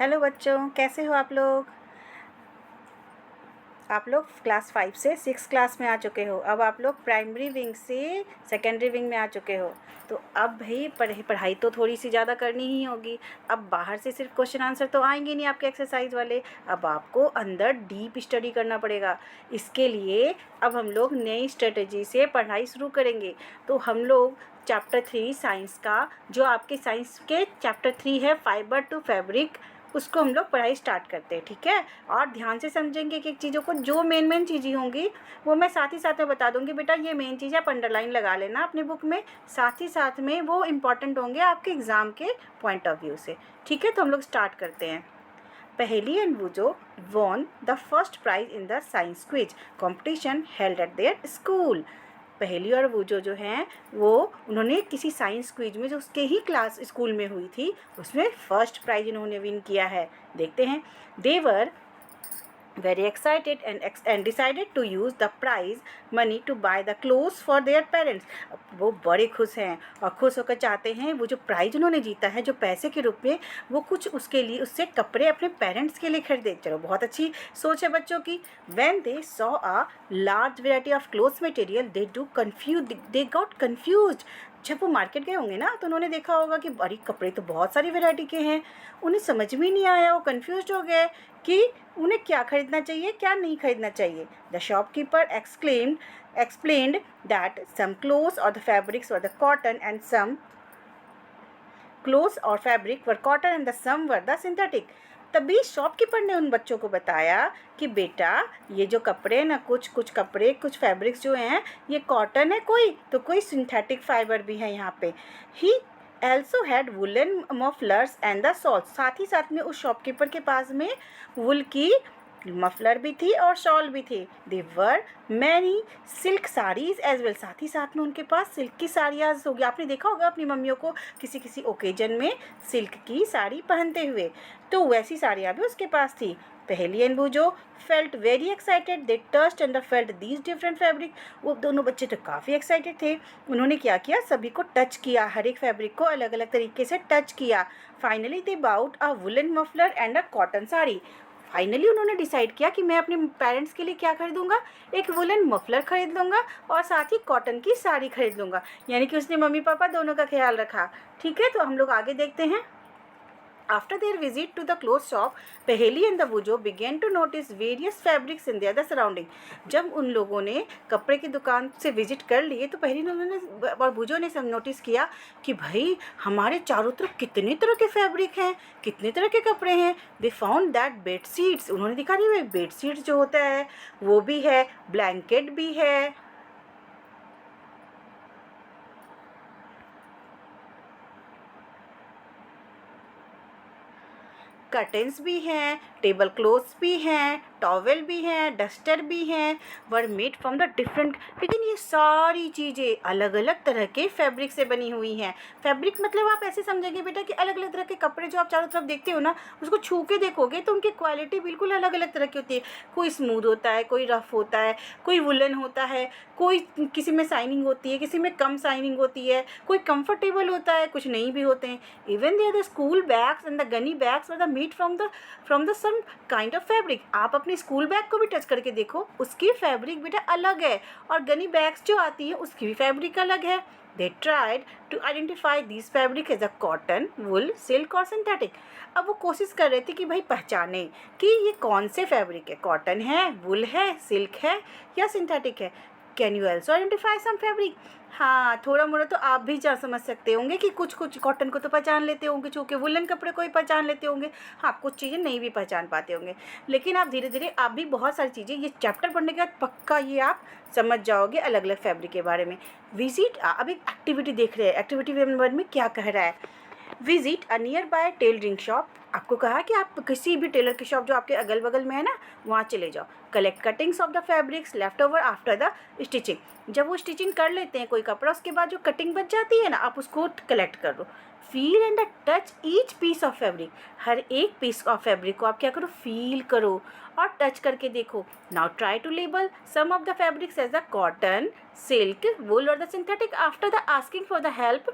Hello बच्चों, कैसे हो आप लोग। आप लोग क्लास 5 से 6 क्लास में आ चुके हो। अब आप लोग प्राइमरी विंग से सेकेंडरी विंग में आ चुके हो। तो अब भाई पढ़ाई तो थोड़ी सी ज़्यादा करनी ही होगी। अब बाहर से सिर्फ क्वेश्चन आंसर तो आएंगे नहीं आपके एक्सरसाइज वाले। अब आपको अंदर डीप स्टडी करना पड़ेगा। इसके लिए अब हम लोग नई स्ट्रेटजी से पढ़ाई शुरू करेंगे। तो हम लोग चैप्टर 3 साइंस का, जो आपके साइंस के चैप्टर 3 है फाइबर टू फैब्रिक, उसको हम लोग पढ़ाई स्टार्ट करते हैं। ठीक है, और ध्यान से समझेंगे कि चीज़ों को, जो मेन चीज़ें होंगी वो मैं साथ ही साथ में बता दूंगी। बेटा ये मेन चीज़ आप अंडरलाइन लगा लेना अपनी बुक में, साथ ही साथ में वो इम्पॉर्टेंट होंगे आपके एग्ज़ाम के पॉइंट ऑफ व्यू से। ठीक है, तो हम लोग स्टार्ट करते हैं। पहेली and वूजो won the first prize in the science quiz competition held at their school। पहेली और वूजो जो हैं वो उन्होंने किसी साइंस क्विज में जो उसके ही क्लास स्कूल में हुई थी उसमें फर्स्ट प्राइज इन्होंने विन किया है। देखते हैं। देवर very excited and decided to use the prize money to buy the clothes for their parents। वो बड़े खुश हैं और खुश होकर चाहते हैं वो जो प्राइज उन्होंने जीता है जो पैसे के रूप में, वो कुछ उसके लिए, उससे कपड़े अपने पेरेंट्स के लिए खरीदे। चलो बहुत अच्छी सोच है बच्चों की। when they saw a large variety of clothes material they got confused। जब वो मार्केट गए होंगे ना तो उन्होंने देखा होगा कि बड़ी कपड़े तो बहुत सारी वैरायटी के हैं। उन्हें समझ में नहीं आया, वो कंफ्यूज हो गए कि उन्हें क्या खरीदना चाहिए क्या नहीं खरीदना चाहिए। The shopkeeper explained that some clothes or the fabrics were the cotton and some clothes or fabric were cotton and the some were the synthetic। तभी शॉपकीपर ने उन बच्चों को बताया कि बेटा ये जो कपड़े ना, कुछ कपड़े कुछ फैब्रिक्स जो हैं ये कॉटन है कोई, तो कोई सिंथेटिक फाइबर भी है यहाँ पे। ही also had woolen mufflers and the shawls। साथ ही साथ में उस शॉपकीपर के पास में वुल की मफलर भी थी और शॉल भी थी। There were many silk saris as well. साथ ही साथ में उनके पास सिल्क की साड़ियाँ होगी। आपने देखा होगा अपनी मम्मियों को किसी किसी ओकेजन में सिल्क की साड़ी पहनते हुए, तो वैसी साड़ियाँ भी उसके पास थी। Paheli and Boojho felt very excited. They touched and felt these different fabric. वो दोनों बच्चे तो काफ़ी एक्साइटेड थे। उन्होंने क्या किया, सभी को टच किया, हर एक फैब्रिक को अलग अलग तरीके से टच किया। Finally they bought a woollen muffler and a cotton sari. Finally उन्होंने डिसाइड किया कि मैं अपने पेरेंट्स के लिए क्या खरीदूंगा, एक वुलन मफलर खरीद लूँगा और साथ ही कॉटन की साड़ी खरीद लूँगा। यानी कि उसने मम्मी पापा दोनों का ख्याल रखा। ठीक है, तो हम लोग आगे देखते हैं। After their visit to the clothes shop, Paheli and the Wujo began to notice various fabrics in their surrounding। जब उन लोगों ने कपड़े की दुकान से विजिट कर लिए तो पहली उन्होंने और वुजो ने सब नोटिस किया कि भाई हमारे चारों तरफ कितने तरह के फैब्रिक हैं, कितने तरह के कपड़े हैं। They found that bed sheets. उन्होंने दिखा रही है बेड शीट्स जो होता है वो भी है, ब्लैंकेट भी है, कर्टेंस भी हैं, टेबल क्लोथ्स भी हैं, टॉवेल भी हैं, डस्टर भी हैं, were made from the different. लेकिन ये सारी चीज़ें अलग अलग तरह के फैब्रिक से बनी हुई हैं। फैब्रिक मतलब आप ऐसे समझेंगे बेटा कि अलग अलग तरह के कपड़े जो आप चारों तरफ देखते हो ना, उसको छू के देखोगे तो उनकी क्वालिटी बिल्कुल अलग अलग तरह की होती है। कोई स्मूथ होता है, कोई रफ होता है, कोई वुलन होता है, कोई किसी में शाइनिंग होती है, किसी में कम शाइनिंग होती है, कोई कंफर्टेबल होता है, कुछ नहीं भी होते हैं। Even they are the school bags and the gunny bags were the made from the some kind of fabric. आप अपने स्कूल बैग को भी टच करके देखो, उसकी फैब्रिक बेटा अलग है, और गनी बैग्स जो आती है उसकी भी फैब्रिक अलग है। They tried to identify these fabric as a cotton, wool, silk और synthetic। अब वो कोशिश कर रहे थे कि भाई पहचाने कि ये कौन से फैब्रिक है, कॉटन है, वुल है, सिल्क है या सिंथेटिक है। Can you also identify some fabric. हाँ, थोड़ा मोड़ा तो आप भी जा समझ सकते होंगे कि कुछ कुछ कॉटन को तो पहचान लेते होंगे, चूँकि वुलन कपड़े को ही पहचान लेते होंगे। हाँ, कुछ चीज़ें नहीं भी पहचान पाते होंगे, लेकिन आप धीरे धीरे आप भी बहुत सारी चीज़ें ये चैप्टर पढ़ने के बाद पक्का ये आप समझ जाओगे अलग अलग फैब्रिक के बारे में। विजिट, अब एक एक्टिविटी देख रहे हैं, एक्टिविटी नंबर में क्या कह रहा है। Visit a near by tailoring shop. आपको कहा कि आप किसी भी टेलर की शॉप जो आपके अगल बगल में है ना, वहाँ चले जाओ। Collect cuttings of the fabrics left over after the stitching. जब वो स्टिचिंग कर लेते हैं कोई कपड़ा, उसके बाद जो कटिंग बच जाती है ना, आप उसको कलेक्ट कर लो। Feel and touch each piece of fabric. हर एक पीस ऑफ फैब्रिक को आप क्या करो, फील करो और टच करके देखो। Now try to label some of the fabrics as the cotton, silk, wool और the synthetic. After the asking for the help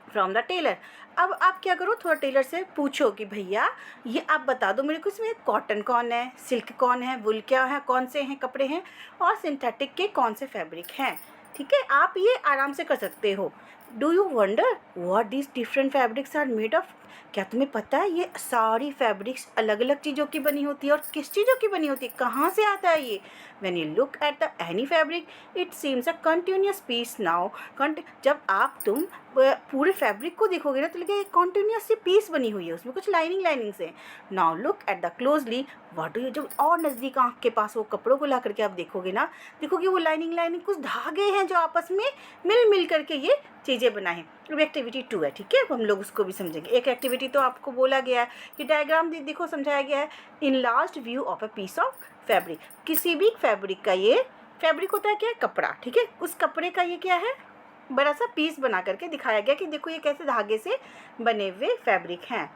from the tailor. अब आप क्या करो, थोड़ा टेलर से पूछो कि भैया ये आप बता दो मेरे को, इसमें कॉटन कौन है, सिल्क कौन है, वुल क्या है, कौन से हैं कपड़े हैं, और सिंथेटिक के कौन से फैब्रिक हैं। ठीक है, आप ये आराम से कर सकते हो। Do you wonder what these different fabrics are made of? क्या तुम्हें पता है ये सारी फैब्रिक्स अलग अलग चीज़ों की बनी होती है, और किस चीज़ों की बनी होती है, कहाँ से आता है ये? When you look at the any fabric it seems a continuous piece now. जब आप तुम पूरे फैब्रिक को देखोगे ना तो लगेगा एक कॉन्टिन्यूस सी पीस बनी हुई है, उसमें कुछ लाइनिंग से। Now look at the closely what do you, जब और नज़दीक आँख के पास वो कपड़ों को ला करके आप देखोगे ना, देखोगे वो लाइनिंग कुछ धागे हैं जो आपस में मिल करके ये चीज़ें बनाए हैं। अब एक्टिविटी 2 है, ठीक है, अब हम लोग उसको भी समझेंगे। एक एक्टिविटी तो आपको बोला गया है, ये डायग्राम देखो समझाया गया है। In last view of a piece of fabric, किसी भी फैब्रिक का, ये फैब्रिक होता है क्या, कपड़ा, ठीक है, उस कपड़े का ये क्या है, बड़ा सा पीस बना करके दिखाया गया कि देखो ये कैसे धागे से बने हुए फैब्रिक हैं।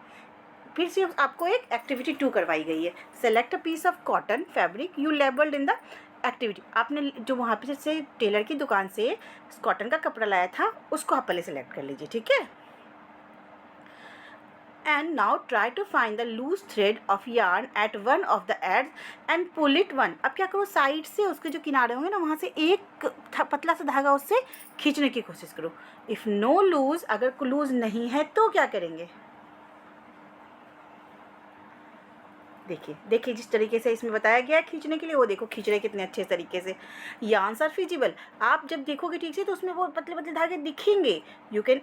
फिर से आपको एक एक्टिविटी 2 करवाई गई है। Select a piece of cotton fabric you labelled in the activity. आपने जो वहाँ पे जैसे टेलर की दुकान से कॉटन का कपड़ा लाया था उसको आप पहले सेलेक्ट कर लीजिए, ठीक है। And now try to find the loose thread of yarn at one of the ends and pull it one। अब क्या करो, साइड से उसके जो किनारे होंगे ना वहाँ से एक पतला सा धागा उससे खींचने की कोशिश करो। इफ़ नो लूज, अगर लूज नहीं है तो क्या करेंगे, देखिए जिस तरीके से इसमें बताया गया है खींचने के लिए, वो देखो खींच रहे कितने अच्छे तरीके से। यार्न्स आर फिजिबल, आप जब देखोगे ठीक से तो उसमें वो पतले पतले धागे दिखेंगे। You can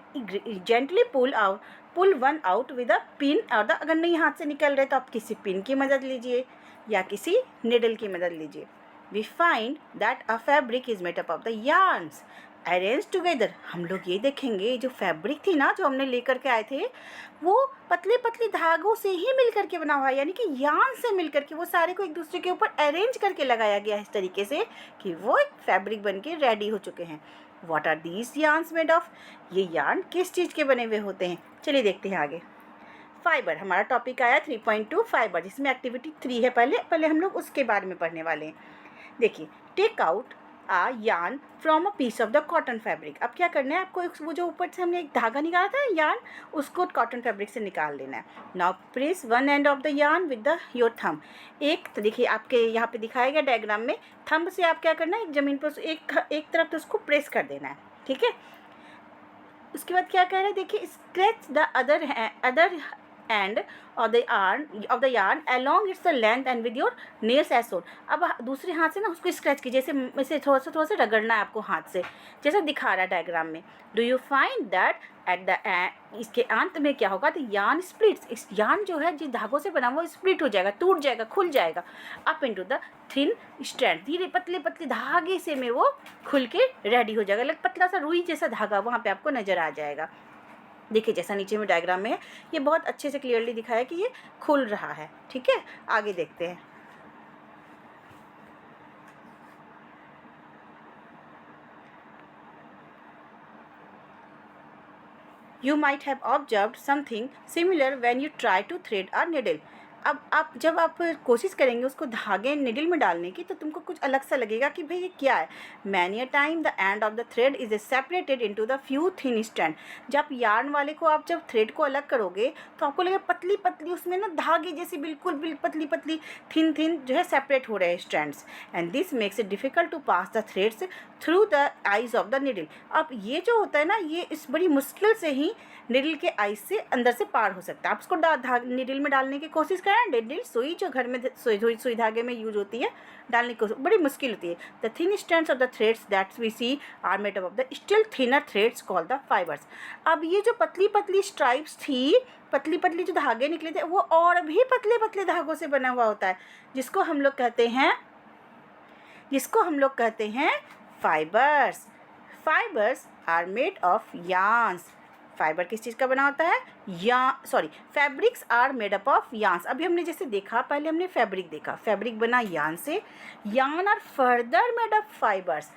gently pull one out with a pin, और अगर नहीं हाथ से निकल रहे तो आप किसी पिन की मदद लीजिए या किसी निडल की मदद लीजिए। We find that a fabric is made up of the yarns arrange together. हम लोग ये देखेंगे जो फैब्रिक थी ना जो हमने लेकर के आए थे वो पतले पतले धागों से ही मिल करके बना हुआ है, यानी कि यार्न से मिल करके वो सारे को एक दूसरे के ऊपर अरेंज करके लगाया गया है इस तरीके से कि वो एक फैब्रिक बन के रेडी हो चुके हैं। What are these yarns made of? ये यार्न किस चीज़ के बने हुए होते हैं? चलिए देखते हैं आगे। फाइबर, हमारा टॉपिक आया 3.2 फाइबर, जिसमें एक्टिविटी 3 है। पहले हम लोग उसके बारे में पढ़ने वाले हैं। देखिए, take out a yarn from a piece of the cotton fabric. अब क्या करना है आपको, वो जो ऊपर से हमने एक धागा निकाला था यार्न, उसको कॉटन फैब्रिक से निकाल लेना है। Now press one end of the yarn with the your thumb. एक तो देखिए आपके यहाँ पे दिखाया गया डायग्राम में, थंब से आप क्या करना है, ज़मीन पर एक तरफ तो उसको प्रेस कर देना है, ठीक है। उसके बाद क्या कह रहा है, देखिए, scratch the other and of the yarn along its length and with your nails as shown। अब दूसरे हाथ से ना उसको स्क्रैच कीजिए, जैसे इसे थोड़ा सा रगड़ना है आपको हाथ से, जैसा दिखा रहा है डायग्राम में। Do you find that at the इसके अंत में क्या होगा, तो यार्न स्प्लिट्स, इस यार्न जो है जिस धागों से बना वो स्प्लिट हो जाएगा, टूट जाएगा, खुल जाएगा up into the thin strand. धीरे पतले पतले धागे से में वो खुल के रेडी हो जाएगा, like पतला सा रुई जैसा धागा वहाँ पे आपको नज़र आ जाएगा। देखिए जैसा नीचे में डायग्राम में है, ये बहुत अच्छे से क्लियरली दिखाया कि ये खुल रहा है, ठीक है। आगे देखते हैं। You might have observed something similar when you try to thread a needle। अब जब आप कोशिश करेंगे उसको धागे निडल में डालने की तो तुमको कुछ अलग सा लगेगा कि भाई ये क्या है। Many a time the end of the thread is separated into the few thin strand. जब यार्न वाले को आप जब थ्रेड को अलग करोगे तो आपको लगेगा पतली पतली उसमें ना धागे जैसी बिल्कुल पतली पतली थिन जो है सेपरेट हो रहे हैं strands, and this makes it difficult to pass the threads through the eyes of the needle. अब ये जो होता है ना, ये इस बड़ी मुश्किल से ही निडल के आइज से अंदर से पार हो सकता है। आप उसको निडल में डालने की कोशिश करें, निडल सुई जो घर में सुई धागे में यूज होती है, डालने की कोशिश बड़ी मुश्किल होती है। The thin strands of the threads that we see are made up of the still thinner threads called the fibres. अब ये जो पतली पतली स्ट्राइप्स थी, पतली पतली जो धागे निकले थे वो और भी पतले पतले धागों से बना हुआ होता है, जिसको हम लोग कहते हैं fibres. Fibres are made of yarns. Fibre किस चीज़ का बना होता है, fabrics are made up of yarns. अभी हमने जैसे देखा, पहले हमने फैब्रिक देखा, फैब्रिक बना यार्न से, yarn are further made up fibres.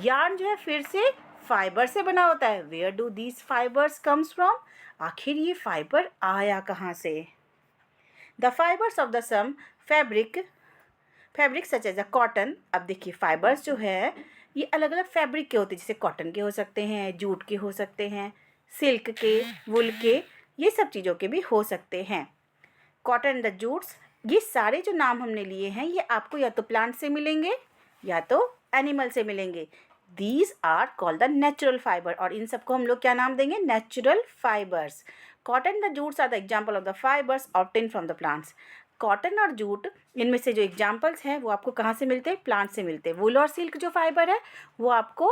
Yarn जो है फिर से फाइबर से बना होता है। Where do these fibres comes from? आखिर ये फाइबर आया कहाँ से? The fibres of the some fabric such as a cotton. अब देखिए फाइबर्स जो है ये अलग अलग फैब्रिक के होते हैं, जैसे कॉटन के हो सकते हैं, जूट के हो सकते हैं, सिल्क के, वुल के, ये सब चीज़ों के भी हो सकते हैं। कॉटन द जूट्स, ये सारे जो नाम हमने लिए हैं ये आपको या तो प्लांट से मिलेंगे या तो एनिमल से मिलेंगे। These are called the natural fibre, और इन सबको हम लोग क्या नाम देंगे? Natural fibres. Cotton the jutes are the example of the fibres obtain from the plants. Cotton और जूट, इनमें से जो एग्जाम्पल्स हैं वो आपको कहाँ से मिलते हैं? प्लांट से मिलते हैं। वुल और सिल्क जो फाइबर है वो आपको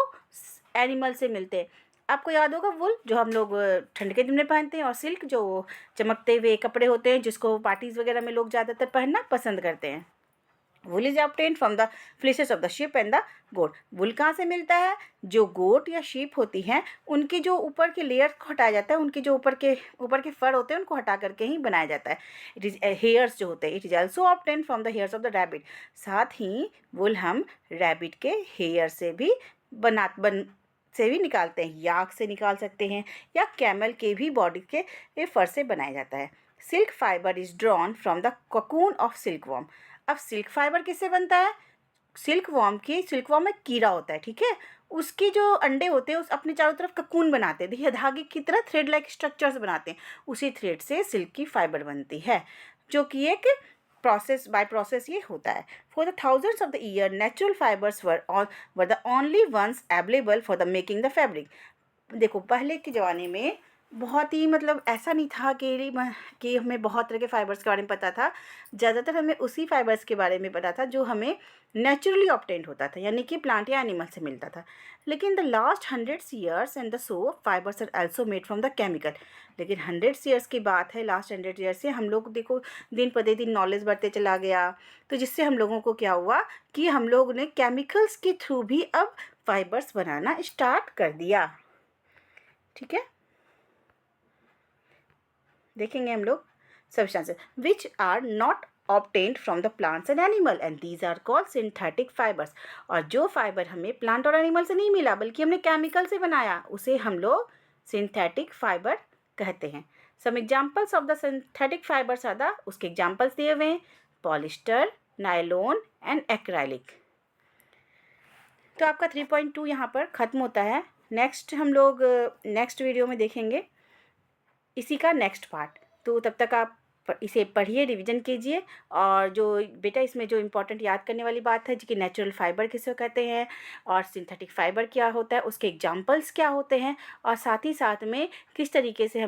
एनिमल से मिलते हैं। आपको याद होगा वुल जो हम लोग ठंड के दिन में पहनते हैं, और सिल्क जो चमकते हुए कपड़े होते हैं जिसको पार्टीज़ वगैरह में लोग ज़्यादातर पहनना पसंद करते हैं। Wool is obtained from the fleeces of the sheep and the goat. Wool कहाँ से मिलता है? जो गोट या शीप होती हैं उनके जो ऊपर के लेयर को हटाया जाता है, उनके जो ऊपर के फर होते हैं उनको हटा करके ही बनाया जाता है। इट इज़ हेयर्स जो होते हैं। It is also obtained from the hairs of the rabbit. साथ ही वुल हम रैबिट के हेयर से भी से भी निकालते हैं, याक से निकाल सकते हैं, या कैमल के भी बॉडी के फर से बनाया जाता है। Silk fibre is drawn from the cocoon of silk worm. अब सिल्क फाइबर किससे बनता है? सिल्क वॉर्म में कीड़ा होता है, ठीक है, उसके जो अंडे होते हैं उस अपने चारों तरफ ककून बनाते हैं, देखिए धागे की तरह थ्रेड लाइक स्ट्रक्चर्स बनाते हैं, उसी थ्रेड से सिल्क की फाइबर बनती है, जो कि एक प्रोसेस ये होता है। For the thousands of the year natural fibres were the only ones available for the making the fabric. देखो पहले के ज़माने में बहुत ही मतलब ऐसा नहीं था कि हमें बहुत तरह के फ़ाइबर्स के बारे में पता था। ज़्यादातर हमें उसी फ़ाइबर्स के बारे में पता था जो हमें नेचुरली ऑब्टेन्ड होता था, यानी कि प्लांट या एनिमल से मिलता था। लेकिन the last 100 years and the so fibres are also made from the chemical. लेकिन 100 ईयर्स की बात है, लास्ट 100 ईयर्स से हम लोग देखो दिन प्रतिदिन नॉलेज बढ़ते चला गया, तो जिससे हम लोगों को क्या हुआ कि हम लोग ने केमिकल्स के थ्रू भी अब फाइबर्स बनाना स्टार्ट कर दिया। ठीक है, देखेंगे हम लोग substances which are not obtained from the plants and animal and these are called synthetic fibers। और जो फाइबर हमें प्लांट और एनिमल से नहीं मिला बल्कि हमने केमिकल से बनाया उसे हम लोग सिंथेटिक फाइबर कहते हैं। Some examples of the synthetic fibres are the, उसके एग्जाम्पल्स दिए हुए हैं, पॉलिस्टर, नायलॉन एंड एक्राइलिक। तो आपका 3.2 यहाँ पर ख़त्म होता है। नेक्स्ट हम लोग नेक्स्ट वीडियो में देखेंगे इसी का नेक्स्ट पार्ट। तो तब तक आप इसे पढ़िए, रिवीजन कीजिए, और जो बेटा इसमें जो इम्पोर्टेंट याद करने वाली बात है कि नेचुरल फाइबर किसे कहते हैं और सिंथेटिक फाइबर क्या होता है, उसके एग्जांपल्स क्या होते हैं, और साथ ही साथ में किस तरीके से हम